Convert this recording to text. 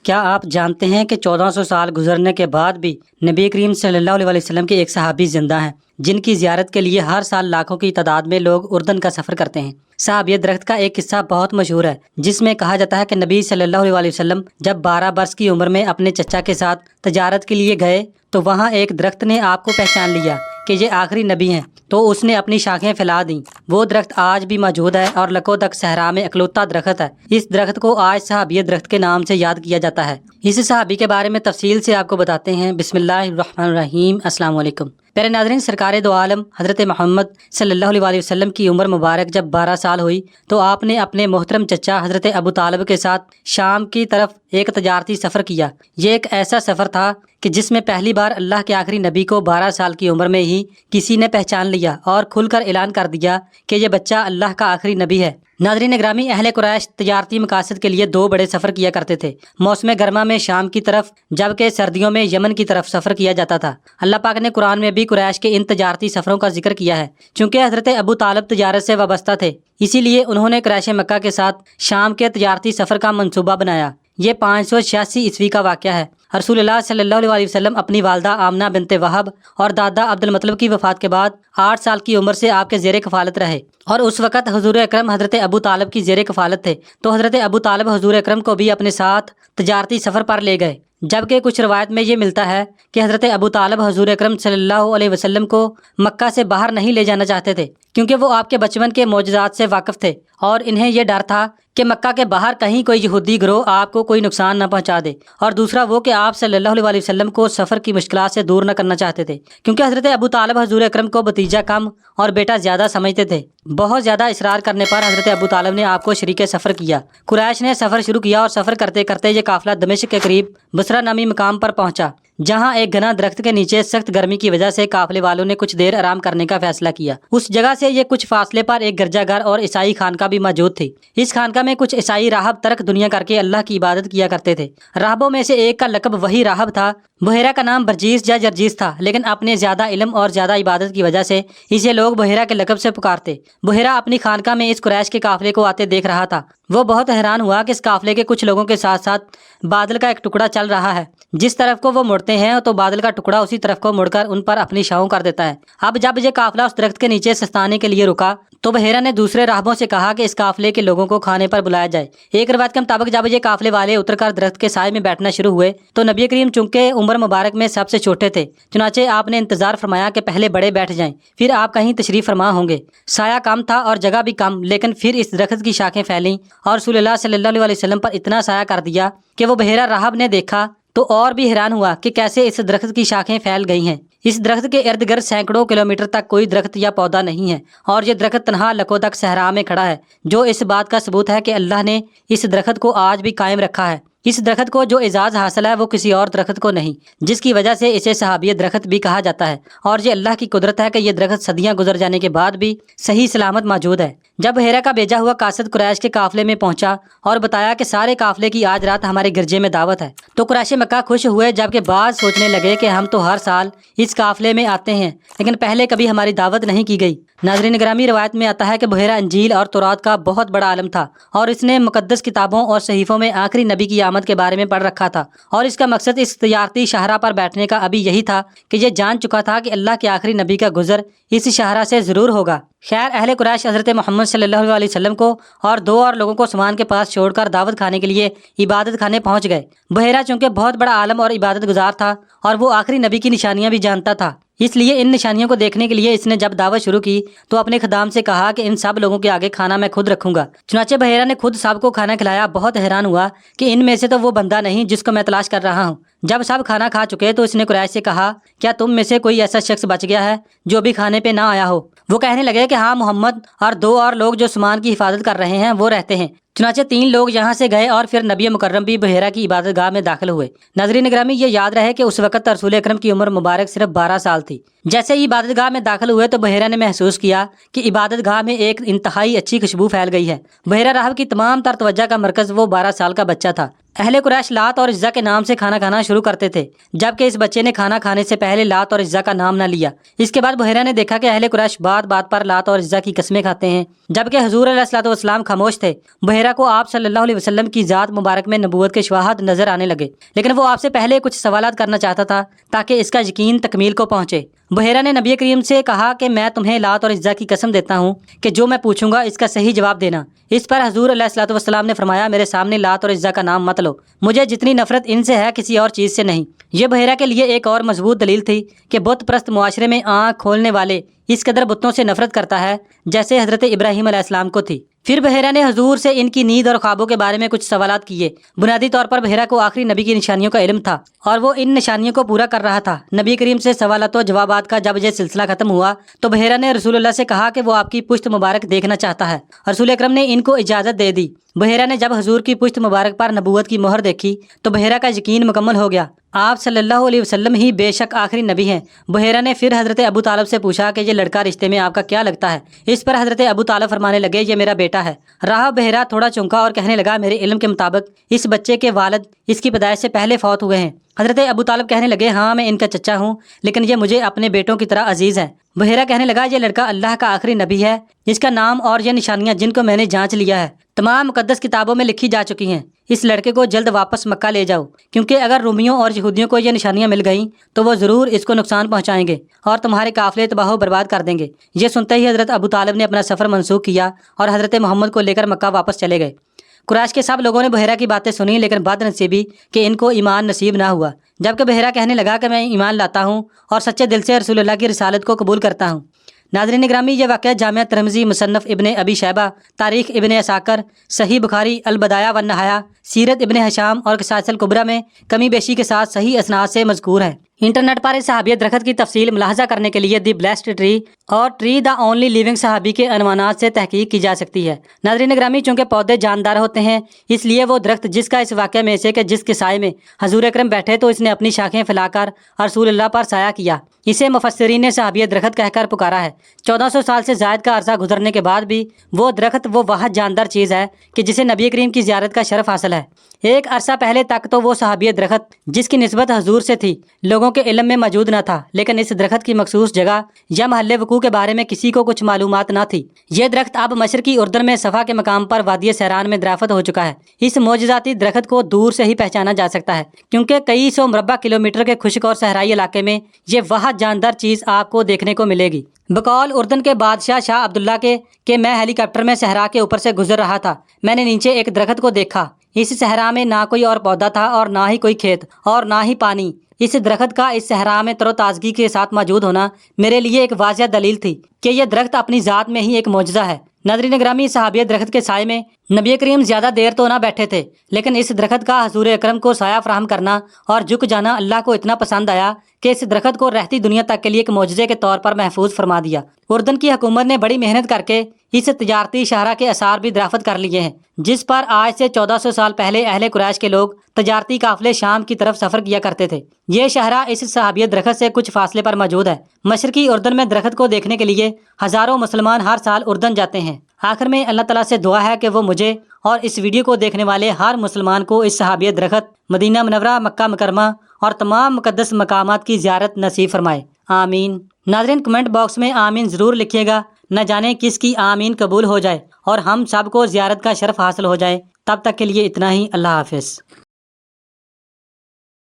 کیا آپ جانتے ہیں کہ 1400 سال گزرنے کے بعد بھی نبی کریم صلی اللہ علیہ وسلم کے ایک صحابی زندہ ہیں جن کی زیارت کے لیے ہر سال لاکھوں کی تعداد میں لوگ اردن کا سفر کرتے ہیں۔ صاحب یہ درخت کا ایک قصہ بہت مشہور ہے جس میں کہا جاتا ہے کہ نبی صلی اللہ علیہ وسلم جب 12 برس کی عمر میں اپنے چچا کے ساتھ تجارت کے لیے گئے تو وہاں ایک درخت نے آپ کو پہچان لیا کہ یہ آخری نبی ہیں، تو اس نے اپنی شاخیں پھیلا دیں۔ وہ درخت آج بھی موجود ہے اور لکھوں تک صحرا میں اکلوتا درخت ہے۔ اس درخت کو آج صحابی درخت کے نام سے یاد کیا جاتا ہے۔ اس صحابی کے بارے میں تفصیل سے آپ کو بتاتے ہیں۔ بسم اللہ الرحمن الرحیم۔ السلام علیکم۔ پیارے ناظرین، سرکار دو عالم حضرت محمد صلی اللہ علیہ وسلم کی عمر مبارک جب 12 سال ہوئی تو آپ نے اپنے محترم چچا حضرت ابو طالب کے ساتھ شام کی طرف ایک تجارتی سفر کیا۔ یہ ایک ایسا سفر تھا کہ جس میں پہلی بار اللہ کے آخری نبی کو 12 سال کی عمر میں ہی کسی نے پہچان لیا اور کھل کر اعلان کر دیا کہ یہ بچہ اللہ کا آخری نبی ہے۔ ناظرین گرامی، اہل قریش تجارتی مقاصد کے لیے 2 بڑے سفر کیا کرتے تھے۔ موسم گرما میں شام کی طرف جبکہ سردیوں میں یمن کی طرف سفر کیا جاتا تھا۔ اللہ پاک نے قرآن میں بھی قریش کے ان تجارتی سفروں کا ذکر کیا ہے۔ چونکہ حضرت ابو طالب تجارت سے وابستہ تھے، اسی لیے انہوں نے قریش مکہ کے ساتھ شام کے تجارتی سفر کا منصوبہ بنایا۔ یہ 586 عیسوی کا واقعہ ہے۔ رسول اللہ صلی اللہ علیہ وسلم اپنی والدہ آمنہ بنت وہب اور دادا عبد المطلب کی وفات کے بعد 8 سال کی عمر سے آپ کے زیر کفالت رہے، اور اس وقت حضور اکرم حضرت ابو طالب کی زیر کفالت تھے، تو حضرت ابو طالب حضور اکرم کو بھی اپنے ساتھ تجارتی سفر پر لے گئے۔ جبکہ کچھ روایت میں یہ ملتا ہے کہ حضرت ابو طالب حضور اکرم صلی اللہ علیہ وسلم کو مکہ سے باہر نہیں لے جانا چاہتے تھے، کیونکہ وہ آپ کے بچپن کے معجزات سے واقف تھے اور انہیں یہ ڈر تھا کہ مکہ کے باہر کہیں کوئی یہودی گروہ آپ کو کوئی نقصان نہ پہنچا دے، اور دوسرا وہ کہ آپ صلی اللہ علیہ وسلم کو سفر کی مشکلات سے دور نہ کرنا چاہتے تھے، کیونکہ حضرت ابو طالب حضور اکرم کو بھتیجا کم اور بیٹا زیادہ سمجھتے تھے۔ بہت زیادہ اصرار کرنے پر حضرت ابو طالب نے آپ کو شریک سفر کیا۔ قریش نے سفر شروع کیا اور سفر کرتے کرتے یہ قافلہ دمشق کے قریب بصرہ نامی مقام پر پہنچا، جہاں ایک گھنا درخت کے نیچے سخت گرمی کی وجہ سے قافلے والوں نے کچھ دیر آرام کرنے کا فیصلہ کیا۔ اس جگہ سے یہ کچھ فاصلے پر ایک گرجا گھر اور عیسائی خانقاہ بھی موجود تھی۔ اس خانقاہ میں کچھ عیسائی راہب ترک دنیا کر کے اللہ کی عبادت کیا کرتے تھے۔ راہبوں میں سے ایک کا لقب وہی راہب تھا۔ بحیرہ کا نام برجیس یا جرجیس تھا، لیکن اپنے زیادہ علم اور زیادہ عبادت کی وجہ سے اسے لوگ بحیرہ کے لقب سے پکارتے۔ بحیرہ اپنی خانقاہ میں اس قریش کے قافلے کو آتے دیکھ رہا تھا۔ وہ بہت حیران ہوا کہ اس قافلے کے کچھ لوگوں کے ساتھ ساتھ بادل کا ایک ٹکڑا چل رہا ہے۔ جس طرف کو وہ مڑتے ہیں تو بادل کا ٹکڑا اسی طرف کو مڑ کر ان پر اپنی چھاؤں کر دیتا ہے۔ اب جب یہ قافلہ اس درخت کے نیچے سستانے کے لیے رکا تو بحیرہ نے دوسرے راہبوں سے کہا کہ اس قافلے کے لوگوں کو کھانے پر بلایا جائے۔ ایک روایت کے مطابق جب یہ قافلے والے اتر کر درخت کے سائے میں بیٹھنا شروع ہوئے تو نبی کریم چونکہ عمر مبارک میں سب سے چھوٹے تھے، چنانچہ آپ نے انتظار فرمایا کہ پہلے بڑے بیٹھ جائیں، پھر آپ کہیں تشریف فرما ہوں گے۔ سایہ کم تھا اور جگہ بھی کم، لیکن پھر اس درخت کی شاخیں پھیلیں اور رسول اللہ صلی اللہ علیہ وسلم پر اتنا سایہ کر دیا کہ وہ بحیرہ راہب نے دیکھا تو اور بھی حیران ہوا کہ کیسے اس درخت کی شاخیں پھیل گئی ہیں۔ اس درخت کے ارد گرد سینکڑوں کلومیٹر تک کوئی درخت یا پودا نہیں ہے، اور یہ درخت تنہا لکھوں تک صحرا میں کھڑا ہے، جو اس بات کا ثبوت ہے کہ اللہ نے اس درخت کو آج بھی قائم رکھا ہے۔ اس درخت کو جو اعزاز حاصل ہے وہ کسی اور درخت کو نہیں، جس کی وجہ سے اسے صحابی درخت بھی کہا جاتا ہے، اور یہ اللہ کی قدرت ہے کہ یہ درخت صدیاں گزر جانے کے بعد بھی صحیح سلامت موجود ہے۔ جب بحیرہ کا بھیجا ہوا قاصد قریش کے قافلے میں پہنچا اور بتایا کہ سارے قافلے کی آج رات ہمارے گرجے میں دعوت ہے، تو قریش مکہ خوش ہوئے، جبکہ بعض سوچنے لگے کہ ہم تو ہر سال اس قافلے میں آتے ہیں لیکن پہلے کبھی ہماری دعوت نہیں کی گئی۔ ناظرین گرامی، روایت میں آتا ہے کہ بحیرہ انجیل اور تورات کا بہت بڑا عالم تھا، اور اس نے مقدس کتابوں اور صحیفوں میں آخری نبی کی آمد کے بارے میں پڑھ رکھا تھا، اور اس کا مقصد اس تجارتی شاہراہ پر بیٹھنے کا ابھی یہی تھا کہ یہ جان چکا تھا کہ اللہ کے آخری نبی کا گزر اس شاہراہ سے ضرور ہوگا۔ خیر، اہل قریش حضرت محمد صلی اللہ علیہ وسلم کو اور 2 اور لوگوں کو سامان کے پاس چھوڑ کر دعوت کھانے کے لیے عبادت خانے پہنچ گئے۔ بحیرہ چونکہ بہت بڑا عالم اور عبادت گزار تھا اور وہ آخری نبی کی نشانیاں بھی جانتا تھا، اس لیے ان نشانیوں کو دیکھنے کے لیے اس نے جب دعوت شروع کی تو اپنے خدام سے کہا کہ ان سب لوگوں کے آگے کھانا میں خود رکھوں گا۔ چنانچہ بحیرہ نے خود سب کو کھانا کھلایا۔ بہت حیران ہوا کہ ان میں سے تو وہ بندہ نہیں جس کو میں تلاش کر رہا ہوں۔ جب سب کھانا کھا چکے تو اس نے قریش سے کہا، کیا تم میں سے کوئی ایسا شخص بچ گیا ہے جو بھی کھانے پہ نہ آیا ہو؟ وہ کہنے لگے کہ ہاں، محمد اور 2 اور لوگ جو سامان کی حفاظت کر رہے ہیں وہ رہتے ہیں۔ چنانچہ 3 لوگ یہاں سے گئے اور پھر نبی مکرم بھی بحیرہ کی عبادت گاہ میں داخل ہوئے۔ ناظرین گرامی، یہ یاد رہے کہ اس وقت رسول اکرم کی عمر مبارک صرف 12 سال تھی، جیسے ہی عبادت گاہ میں داخل ہوئے تو بحیرہ نے محسوس کیا کہ عبادت گاہ میں ایک انتہائی اچھی خوشبو پھیل گئی ہے۔ بحیرہ راہب کی تمام تر توجہ کا مرکز وہ 12 سال کا بچہ تھا۔ اہل قریش لات اور عزا کے نام سے کھانا کھانا شروع کرتے تھے، جبکہ اس بچے نے کھانا کھانے سے پہلے لات اور عزا کا نام نہ لیا۔ اس کے بعد بحیرہ نے دیکھا کہ اہل قریش بات بات پر لات اور عزا کی قسمیں کھاتے ہیں، جبکہ حضور علیہ الصلوۃ والسلام خاموش تھے۔ بحیرہ کو آپ صلی اللہ علیہ وسلم کی ذات مبارک میں نبوت کے شواہد نظر آنے لگے، لیکن وہ آپ سے پہلے کچھ سوالات کرنا چاہتا تھا تاکہ اس کا یقین تکمیل کو پہنچے۔ بحیرہ نے نبی کریم سے کہا کہ میں تمہیں لات اور عزا کی قسم دیتا ہوں کہ جو میں پوچھوں گا اس کا صحیح جواب دینا۔ اس پر حضور علیہ الصلوۃ والسلام نے فرمایا، میرے سامنے لات اور عزا کا نام مت لو، مجھے جتنی نفرت ان سے ہے کسی اور چیز سے نہیں۔ یہ بحیرہ کے لیے ایک اور مضبوط دلیل تھی کہ بت پرست معاشرے میں آنکھ کھولنے والے اس قدر بتوں سے نفرت کرتا ہے جیسے حضرت ابراہیم علیہ السلام کو تھی۔ پھر بحیرہ نے حضور سے ان کی نیند اور خوابوں کے بارے میں کچھ سوالات کیے۔ بنیادی طور پر بحیرہ کو آخری نبی کی نشانیوں کا علم تھا اور وہ ان نشانیوں کو پورا کر رہا تھا۔ نبی کریم سے سوالات و جوابات کا جب یہ سلسلہ ختم ہوا تو بحیرہ نے رسول اللہ سے کہا کہ وہ آپ کی پشت مبارک دیکھنا چاہتا ہے۔ رسول اکرم نے ان کو اجازت دے دی۔ بحیرہ نے جب حضور کی پشت مبارک پر نبوت کی مہر دیکھی تو بحیرہ کا یقین مکمل ہو گیا، آپ صلی اللہ علیہ وسلم ہی بے شک آخری نبی ہیں۔ بحیرہ نے پھر حضرت ابو طالب سے پوچھا کہ یہ لڑکا رشتے میں آپ کا کیا لگتا ہے؟ اس پر حضرت ابو طالب فرمانے لگے، یہ میرا بیٹا ہے۔ راہب بحیرہ تھوڑا چونکا اور کہنے لگا، میرے علم کے مطابق اس بچے کے والد اس کی پیدائش سے پہلے فوت ہوئے ہیں۔ حضرت ابو طالب کہنے لگے، ہاں میں ان کا چچا ہوں، لیکن یہ مجھے اپنے بیٹوں کی طرح عزیز ہے۔ بحیرہ کہنے لگا، یہ لڑکا اللہ کا آخری نبی ہے، اس کا نام اور یہ نشانیاں جن کو میں نے جانچ لیا ہے تمام مقدس کتابوں میں لکھی جا چکی ہیں۔ اس لڑکے کو جلد واپس مکہ لے جاؤ، کیونکہ اگر رومیوں اور یہودیوں کو یہ نشانیاں مل گئیں تو وہ ضرور اس کو نقصان پہنچائیں گے اور تمہارے قافلے تباہ و برباد کر دیں گے۔ یہ سنتے ہی حضرت ابو طالب نے اپنا سفر منسوخ کیا اور حضرت محمد کو لے کر مکہ واپس چلے گئے۔ قریش کے سب لوگوں نے بحیرہ کی باتیں سنی، لیکن بد نصیبی کہ ان کو ایمان نصیب نہ ہوا، جبکہ بحیرہ کہنے لگا کہ میں ایمان لاتا ہوں اور سچے دل سے رسول اللہ کی رسالت کو قبول کرتا ہوں۔ ناظرین گرامی، یہ واقعہ جامعہ ترمذی، مصنف ابن ابی شیبہ، تاریخ ابن عساکر، صحیح بخاری، البدایہ والنہایہ، سیرت ابن ہشام اور قصائص الکبریٰ میں کمی بیشی کے ساتھ صحیح اسناد سے مذکور ہے۔ انٹرنیٹ پر اس صحابی درخت کی تفصیل ملاحظہ کرنے کے لیے دی بلیسڈ ٹری اور ٹری دا اونلی لیونگ صحابی کے عنوانات سے تحقیق کی جا سکتی ہے۔ ناظرین گرامی، چونکہ پودے جاندار ہوتے ہیں اس لیے وہ درخت جس کا اس واقعہ میں سے کہ جس کے سائے میں حضور اکرم بیٹھے تو اس نے اپنی شاخیں پھیلا کر رسول اللہ پر سایہ کیا، اسے مفسرین نے صحابی درخت کہہ کر پکارا ہے۔ 1400 سال سے زائد کا عرصہ گزرنے کے بعد بھی وہ درخت وہ واحد جاندار چیز ہے کہ جسے نبی کریم کی زیارت کا شرف حاصل ہے۔ ایک عرصہ پہلے تک تو وہ صحابی درخت جس کی نسبت حضور سے تھی لوگوں کے علم میں موجود نہ تھا، لیکن اس درخت کی مخصوص جگہ یا محل وقوع کے بارے میں کسی کو کچھ معلومات نہ تھی۔ یہ درخت اب مشرقی اردن میں صفا کے مقام پر وادی سیران میں درافت ہو چکا ہے۔ اس معجزاتی درخت کو دور سے ہی پہچانا جا سکتا ہے، کیونکہ کئی سو مربع کلومیٹر کے خشک اور صحرائی علاقے میں یہ واحد جاندار چیز آپ کو دیکھنے کو ملے گی۔ بقول اردن کے بادشاہ شاہ عبداللہ کے کہ میں ہیلی کاپٹر میں صحرا کے اوپر سے گزر رہا تھا، میں نے نیچے ایک درخت کو دیکھا۔ اس صحرا میں نہ کوئی اور پودا تھا اور نہ ہی کوئی کھیت اور نہ ہی پانی۔ اس درخت کا اس صحرا میں تر و تازگی کے ساتھ موجود ہونا میرے لیے ایک واضح دلیل تھی کہ یہ درخت اپنی ذات میں ہی ایک معجزہ ہے۔ ناظرین گرامی، صحابی درخت کے سائے میں نبی کریم زیادہ دیر تو نہ بیٹھے تھے، لیکن اس درخت کا حضور اکرم کو سایہ فراہم کرنا اور جھک جانا اللہ کو اتنا پسند آیا کہ اس درخت کو رہتی دنیا تک کے لیے ایک معجزے کے طور پر محفوظ فرما دیا۔ اردن کی حکومت نے بڑی محنت کر کے اس تجارتی شاہراہ کے آثار بھی درافت کر لیے ہیں، جس پر آج سے 1400 سال پہلے اہل قریش کے لوگ تجارتی قافلے شام کی طرف سفر کیا کرتے تھے۔ یہ شاہراہ اس صحابی درخت سے کچھ فاصلے پر موجود ہے۔ مشرقی اردن میں درخت کو دیکھنے کے لیے ہزاروں مسلمان ہر سال اردن جاتے ہیں۔ آخر میں اللہ تعالیٰ سے دعا ہے کہ وہ مجھے اور اس ویڈیو کو دیکھنے والے ہر مسلمان کو اس صحابی درخت، مدینہ منورہ، مکہ مکرمہ اور تمام مقدس مقامات کی زیارت نصیب فرمائے، آمین۔ ناظرین، کمنٹ باکس میں آمین ضرور لکھیے گا، نہ جانے کس کی آمین قبول ہو جائے اور ہم سب کو زیارت کا شرف حاصل ہو جائے۔ تب تک کے لیے اتنا ہی، اللہ حافظ۔